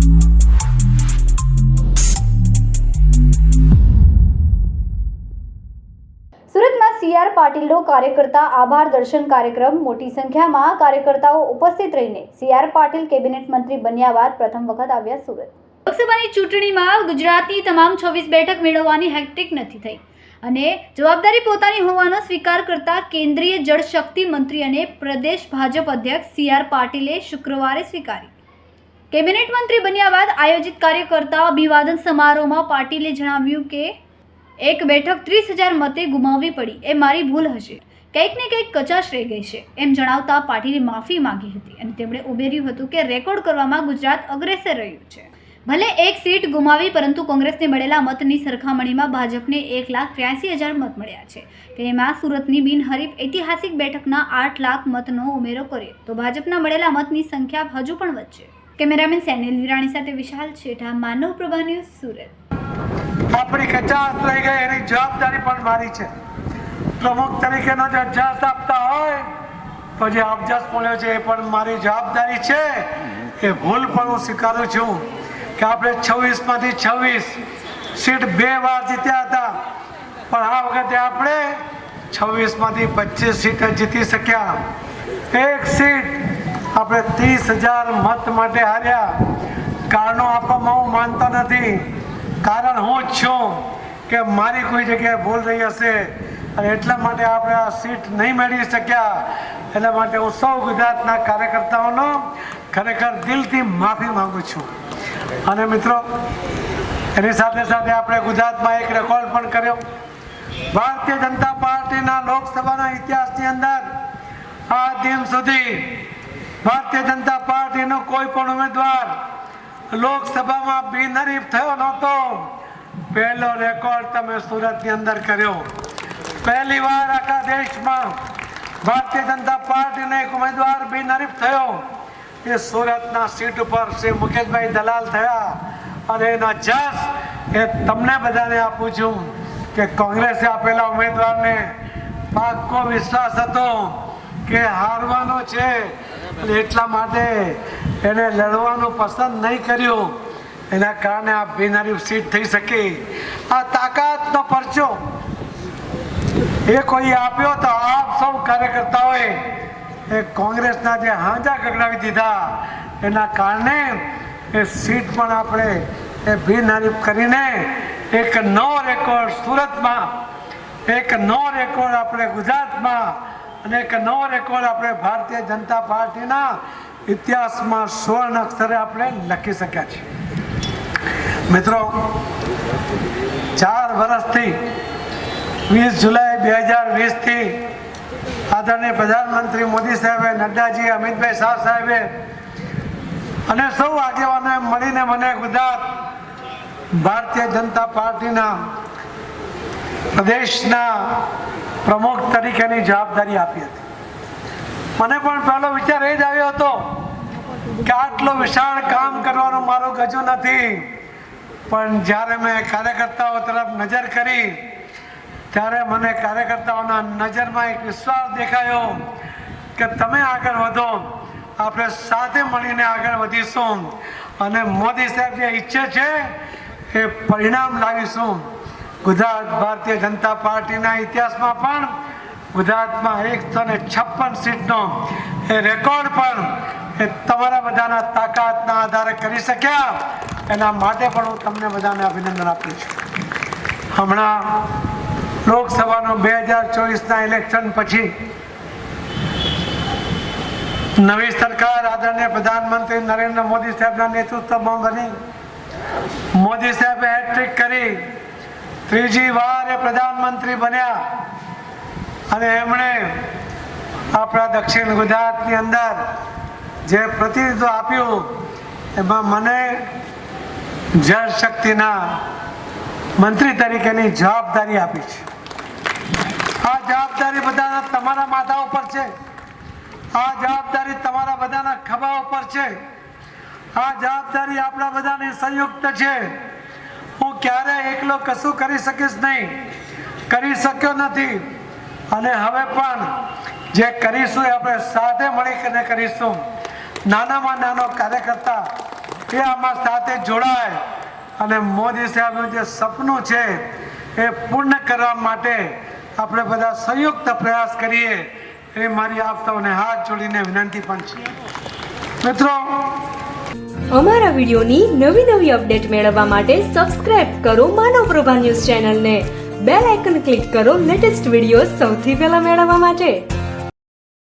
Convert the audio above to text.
સુરતમાં સીઆર પાટીલનો કાર્યકર્તા આભાર દર્શન કાર્યક્રમ મોટી સંખ્યામાં કાર્યકર્તાઓ ઉપસ્થિત રહીને સીઆર પાટીલ કેબિનેટ મંત્રી બન્યા બાદ પ્રથમ વખત આવ્યા સુરત। લોકસભાની ચૂંટણીમાં ગુજરાતની તમામ 26 બેઠક મેળવવાની હેક્ટિક નથી થઈ અને જવાબદારી પોતાની હોવાનો સ્વીકાર કરતા કેન્દ્રીય જળશક્તિ મંત્રી અને પ્રદેશ ભાજપ અધ્યક્ષ સીઆર પાટીલે શુક્રવારે સ્વીકારી। કેબિનેટ મંત્રી બન્યા બાદ આયોજિત કાર્યકર્તા અભિવાદન સમારોહમાં પાટીલે જણાવ્યું કે એક બેઠક 30,000 મતે ગુમાવવી પડી એ મારી ભૂલ હશે, કંઈક ને કંઈક કચાશ રહી ગઈ છે એમ જણાવતા પાટીલે માફી માંગી હતી અને તેમણે ઉમેર્યું હતું કે રેકોર્ડ કરવામાં ગુજરાત અગ્રેસર રહ્યું છે। ભલે એક સીટ ગુમાવી પરંતુ કોંગ્રેસને મળેલા મતની સરખામણીમાં ભાજપને 1,83,000 મત મળ્યા છે। તેમાં સુરતની બિનહરીફ ઐતિહાસિક બેઠકના 8 લાખ મતનો ઉમેરો કર્યો તો ભાજપના મળેલા મતની સંખ્યા હજુ પણ વધશે। કેમેરામેન સેનિલ વિરાણી સાથે વિશાલ છેઠા, માનવ પ્રભા ન્યૂઝ, સુરત। આપણી કચાશ રહી ગઈ એની જવાબદારી પણ મારી છે। પ્રમુખ તરીકેનો જે અભ્યાસ આપતા હોય તો જે અભ્યાસ મળ્યો છે એ પણ મારી જવાબદારી છે। એ ભૂલ પણ હું સ્વીકારું છું કે આપણે 26માંથી 26 સીટ 2 વાર જીત્યા હતા, પણ આ વખતે આપણે 26માંથી 25 સીટ જીતી શક્યા। એક સીટ આપણે 30,000 મત માટે હાર્યા। કારણો આપવામાં હું માનતો નથી, કારણ હું જ છું કે મારી કોઈ જગ્યાએ ભૂલ રહી હશે અને એટલા માટે આપણે આ સીટ નહીં મેળવી શક્યા। એટલા માટે હું સૌ ગુજરાતના કાર્યકર્તાઓનો ખરેખર દિલથી માફી માંગુ છું। અને મિત્રો, એની સાથે સાથે આપણે ગુજરાતમાં એક રેકોર્ડ પણ કર્યો। ભારતીય જનતા પાર્ટીના લોકસભાના ઇતિહાસની અંદર આ દિન સુધી ભારતીય જનતા પાર્ટીનો કોઈ પણ ઉમેદવાર લોકસભામાં બિનહરીફ થયો નહોતો। પહેલો રેકોર્ડ તમે સુરતની અંદર કર્યો। પહેલી વાર આખા દેશમાં ભારતીય જનતા પાર્ટીનો એક ઉમેદવાર બિનહરીફ થયો, એ સુરતના સીટ ઉપર શ્રી મુકેશભાઈ દલાલ થયા। અને એના જસ એ તમને બધાને આપું છું કે કોંગ્રેસે આપેલા ઉમેદવારને પાક્કો વિશ્વાસ હતો કે હારવાનો છે, એટલા માટે એને લડવાનું પસંદ નહીં કર્યું, એના કારણે આ બિનહરીફ સીટ થઈ શકી। આ તાકાતનો પરચો એ કોઈ આપ્યો તો આપ સૌ કાર્યકર્તાઓએ એ કોંગ્રેસના જે હાંજા ગગડાવી દીધા, એના કારણે એ સીટ પણ આપણે એ બિનહરીફ કરીને એક નવો રેકોર્ડ સુરતમાં, એક નવો રેકોર્ડ આપણે ગુજરાતમાં અને એક નવો રેકોર્ડ આપણે ભારતીય જનતા પાર્ટીના ઇતિહાસમાં સુવર્ણ અક્ષરે આપણે લખી શક્યા છીએ। મિત્રો, 4 વર્ષથી 20 જુલાઈ 2020થી આદરણીય પ્રધાનમંત્રી મોદી સાહેબે, નડ્ડાજી, અમિતભાઈ શાહ સાહેબે અને સૌ આગેવાનોએ મળીને મને ગુજરાત ભારતીય જનતા પાર્ટીના પ્રદેશના પ્રમુખ તરીકેની જવાબદારી આપી હતી। મને પણ પહેલો વિચાર એ જ આવ્યો હતો કે આટલો વિશાળ કામ કરવાનું મારું ગજુ નથી, પણ જ્યારે મેં કાર્યકર્તાઓ તરફ નજર કરી ત્યારે મને કાર્યકર્તાઓના નજરમાં એક વિશ્વાસ દેખાયો કે તમે આગળ વધો, આપણે સાથે મળીને આગળ વધીશું અને મોદી સાહેબ જે ઈચ્છે છે એ પરિણામ લાવીશું। ગુજરાત ભારતીય જનતા પાર્ટીના ઇતિહાસમાં પણ ગુજરાતમાં 156 સીટનો એ રેકોર્ડ પણ એ તમારા બધાના તાકાતના આધારે કરી શક્યા। એના માટે પણ હું તમને બધાને અભિનંદન આપું છું। હમણાં લોકસભાનું 2024ના ઇલેક્શન પછી નવી સરકાર આદરણીય પ્રધાનમંત્રી નરેન્દ્ર મોદી સાહેબના નેતૃત્વમાં બની। મોદી સાહેબે હેટ્રિક કરી, 3જી વાર એ પ્રધાનમંત્રી બન્યા અને એમણે આપણા દક્ષિણ ગુજરાતની અંદર જે પ્રતિનિધિત્વ આપ્યું એમાં મને જળશક્તિના મંત્રી તરીકેની જવાબદારી આપી છે। આ જવાબદારી બધાના તમારા માથા ઉપર છે, આ જવાબદારી તમારા બધાના ખભા ઉપર છે, આ જવાબદારી આપણા બધાની સંયુક્ત છે। હું ક્યારેય એકલો કશું કરી શકીશ નહીં, કરી શક્યો નથી અને હવે પણ જે કરીશું એ આપણે સાથે મળીને કરીશું। નાનામાં નાનો કાર્યકર્તા એ આમાં સાથે જોડાય અને મોદી સાહેબનું જે સપનું છે એ પૂર્ણ કરવા માટે આપણે બધા સંયુક્ત પ્રયાસ કરીએ એ મારી આપ સૌને હાથ જોડીને વિનંતી પણ છે. મિત્રો, અમારા વિડીયોની નવી અપડેટ મેળવવા માટે સબસ્ક્રાઇબ કરો માનવ પ્રભા ન્યૂઝ ચેનલને. બેલ આઇકન ક્લિક કરો લેટેસ્ટ વિડીયો સૌથી પહેલા મેળવવા માટે.